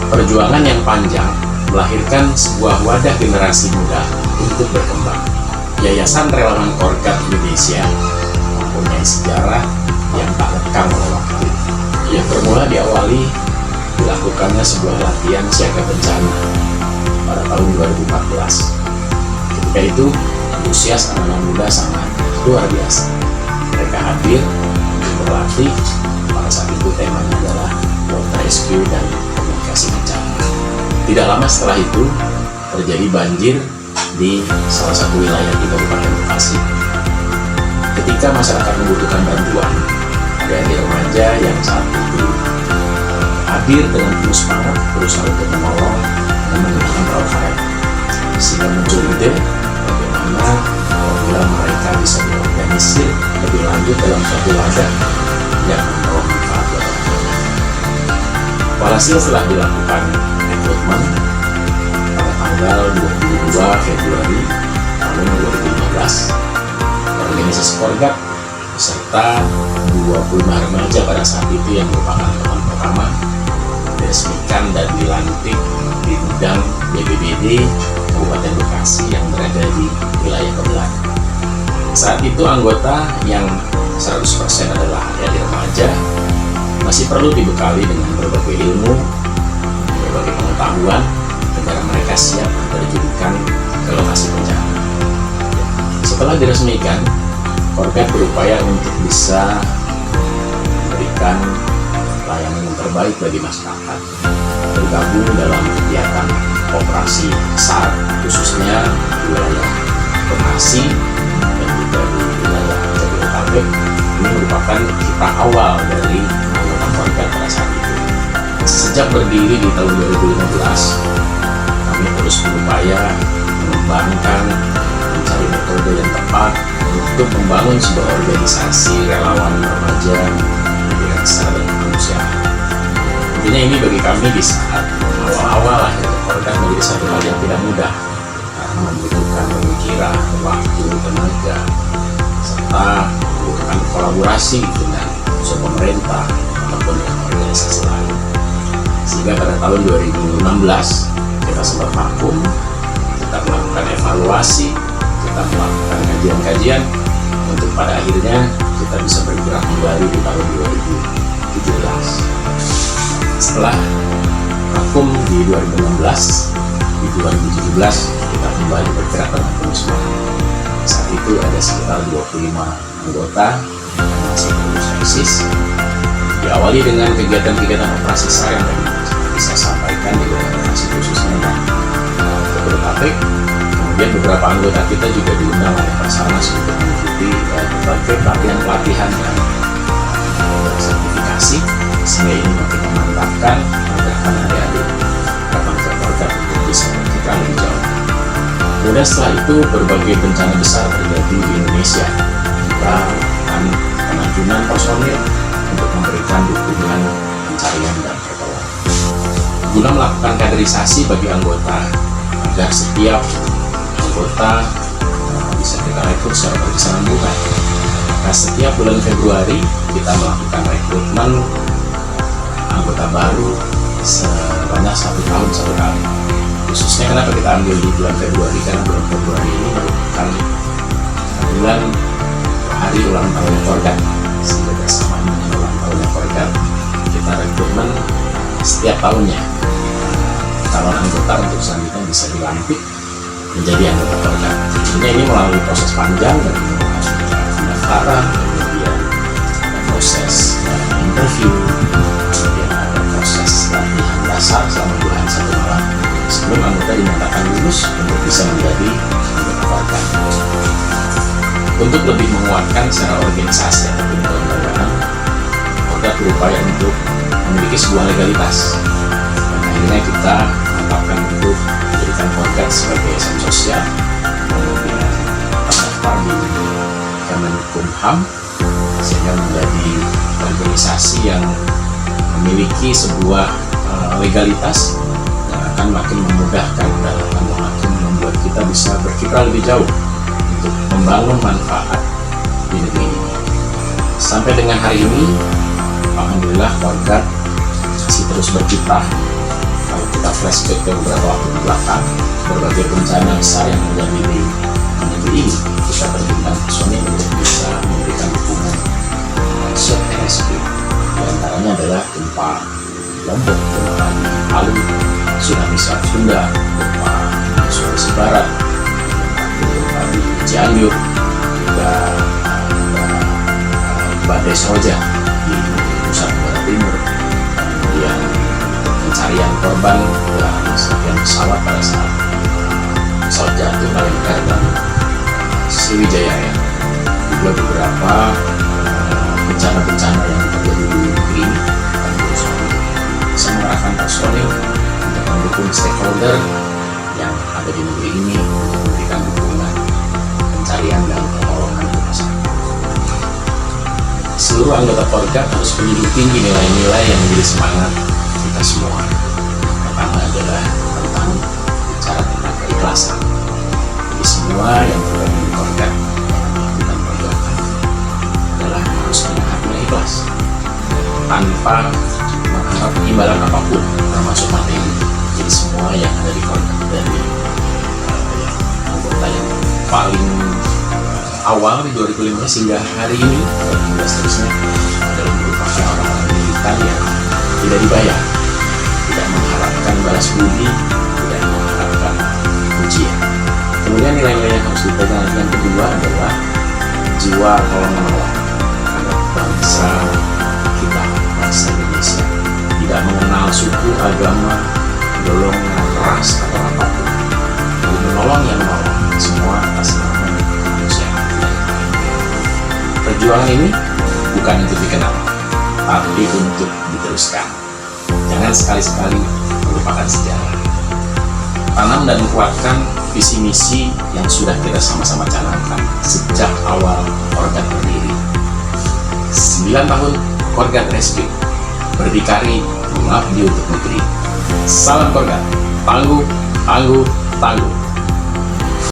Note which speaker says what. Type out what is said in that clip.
Speaker 1: Perjuangan yang panjang melahirkan sebuah wadah generasi muda untuk berkembang. Yayasan Relawan Korgat Indonesia mempunyai sejarah yang tak lekang oleh waktu. Yang bermula diawali dilakukannya sebuah latihan siaga bencana pada tahun 2014. Ketika itu, antusias anak-anak muda sangat luar biasa. Mereka hadir untuk berlatih. Pada saat itu temanya adalah water rescue dan komunikasi bencana. Tidak lama setelah itu terjadi banjir di salah satu wilayah di Kabupaten Bekasi. Ketika masyarakat membutuhkan bantuan, adik-adik remaja yang saat itu hadir dengan penuh semangat berusaha untuk menolong dan menggunakan perahu karet, sehingga muncul ide bagaimana apabila mereka bisa diorganisir lebih lanjut dalam suatu wadah yang membawa manfaat buat orang lain. Walhasil setelah dilakukan rekrutmen pada tanggal 22 Februari tahun 2015, organisasi Korgat beserta 25 remaja pada saat itu yang merupakan teman pertama diresmikan dan dilantik di gudang BPBD Kabupaten Bekasi yang berada di wilayah Kebelak. Saat itu anggota yang 100% adalah adik remaja masih perlu dibekali dengan berbagai ilmu, berbagai pengetahuan agar mereka siap diterjunkan ke lokasi bencana. Setelah diresmikan, Korgat berupaya untuk bisa memberikan layanan yang terbaik bagi masyarakat, bergabung dalam kegiatan operasi SAR khususnya di wilayah Bekasi dan juga di wilayah Jabodetabek. Ini merupakan kiprah awal dari anggota Korgat pada saat itu. Sejak berdiri di tahun 2015, kami terus berupaya mengembangkan, mencari metode yang tepat untuk membangun sebuah organisasi relawan remaja dengan sadar kemanusiaan. Intinya ini bagi kami di saat awal-awal lahir Korgat menjadi satu hal yang tidak mudah karena membutuhkan pemikiran, waktu, tenaga, serta membutuhkan kolaborasi dengan unsur pemerintah ataupun dengan organisasi lain. Sehingga pada tahun 2016 kita sempat vakum, kita melakukan evaluasi, kita melakukan kajian-kajian untuk pada akhirnya kita bisa bergerak kembali di tahun 2017. Setelah vakum di 2016, di 2017 kita kembali bergerak dengan penuh semangat. Saat itu ada sekitar 25 anggota yang masih terus eksis. Diawali dengan kegiatan-kegiatan operasi SAR yang tadi bisa sampaikan di operasi khususnya dan Jabodetabek. Kemudian beberapa anggota kita juga diundang oleh Basarnas untuk mengikuti berbagai pelatihan-pelatihan dan sertifikasi, sehingga ini makin memantapkan agar adik-adik remaja Korgat untuk bisa berkiprah lebih jauh. Kemudian setelah itu berbagai bencana besar terjadi di Indonesia. Kita akan penerjunan personil untuk memberikan dukungan pencarian dan pertolongan. Guna melakukan kaderisasi bagi anggota agar setiap anggota bisa kita rekrut secara berkesinambungan. Maka setiap bulan Februari kita melakukan rekrutmen anggota baru sebanyak 1 tahun 1 kali. Khususnya kenapa kita ambil di bulan Februari, karena bulan Februari ini merupakan bulan hari ulang tahun Korgat. Sehingga bersamaan dengan ulang tahunnya Korgat, kita rekrutmen setiap tahunnya calon anggota untuk selanjutnya bisa dilantik menjadi anggota Korgat. Tentunya ini melalui proses panjang dari pendaftaran, kemudian ada proses interview, kemudian ada proses latihan dasar selama 2 hari 1 malam sebelum anggota dinyatakan lulus untuk bisa menjadi anggota Korgat. Untuk lebih menguatkan secara organisasi ataupun kelembagaan, Korgat berupaya untuk memiliki sebuah legalitas. Dan akhirnya kita mantapkan untuk menjadikan Korgat sebagai yayasan sosial, kemudian terdaftar di Kemenkumham, sehingga menjadi organisasi yang memiliki sebuah legalitas yang akan makin memudahkan dan akan makin membuat kita bisa berkiprah lebih jauh untuk membangun manfaat di negeri ini. Sampai dengan hari ini, alhamdulillah Korgat masih terus berkiprah. Kalau flashback ke beberapa waktu ke belakang, berbagai bencana besar yang terjadi di negeri ini, kita terbimbang personil untuk bisa memberikan dukungan short rescue. Di antaranya adalah gempa Lombok, gempa di Palu, tsunami Selat Sunda, gempa di Sulawesi Barat, gempa di Cianjur, juga badai Seroja di Nusa Tenggara Timur, kemudian pencarian korban dan serpihan pesawat pada saat pesawat jatuh pada dan Sriwijaya ya. Juga beberapa bencana-bencana yang terjadi di negeri ini, bisa mengerahkan personil untuk mendukung stakeholder yang ada di negeri ini untuk memberikan dukungan pencarian dan pertolongan untuk masyarakat. Seluruh anggota Korgat harus menjunjung tinggi nilai-nilai yang menjadi semangat kita semua. Pertama adalah tentang bicara tentang keikhlasan. Jadi semua yang tergabung di Korgat dan pergerakan adalah harus punya hati yang ikhlas tanpa mengharap imbalan apapun, termasuk materi. Jadi semua yang ada di Korgat dari anggota yang paling awal di 2015 hingga hari ini 2015 seterusnya adalah merupakan orang-orang militan yang tidak dibayar, tidak mengharapkan balas budi, tidak mengharapkan pujian. Kemudian nilai-nilai yang harus dipegang yang kedua adalah jiwa tolong menolong terhadap bangsa kita, bangsa Indonesia, tidak mengenal suku, agama, golongan, ras atau apapun. Jadi menolong yang menolong semua atas nama manusia. Perjuangan ini bukan untuk dikenal, tapi untuk diteruskan. Jangan sekali-sekali melupakan sejarah. Tanam dan kuatkan visi misi yang sudah kita sama-sama canangkan sejak awal Korgat berdiri. 9 tahun Korgat Rescue berdikari mengabdi untuk negeri. Salam Korgat, tangguh, tangguh, tangguh.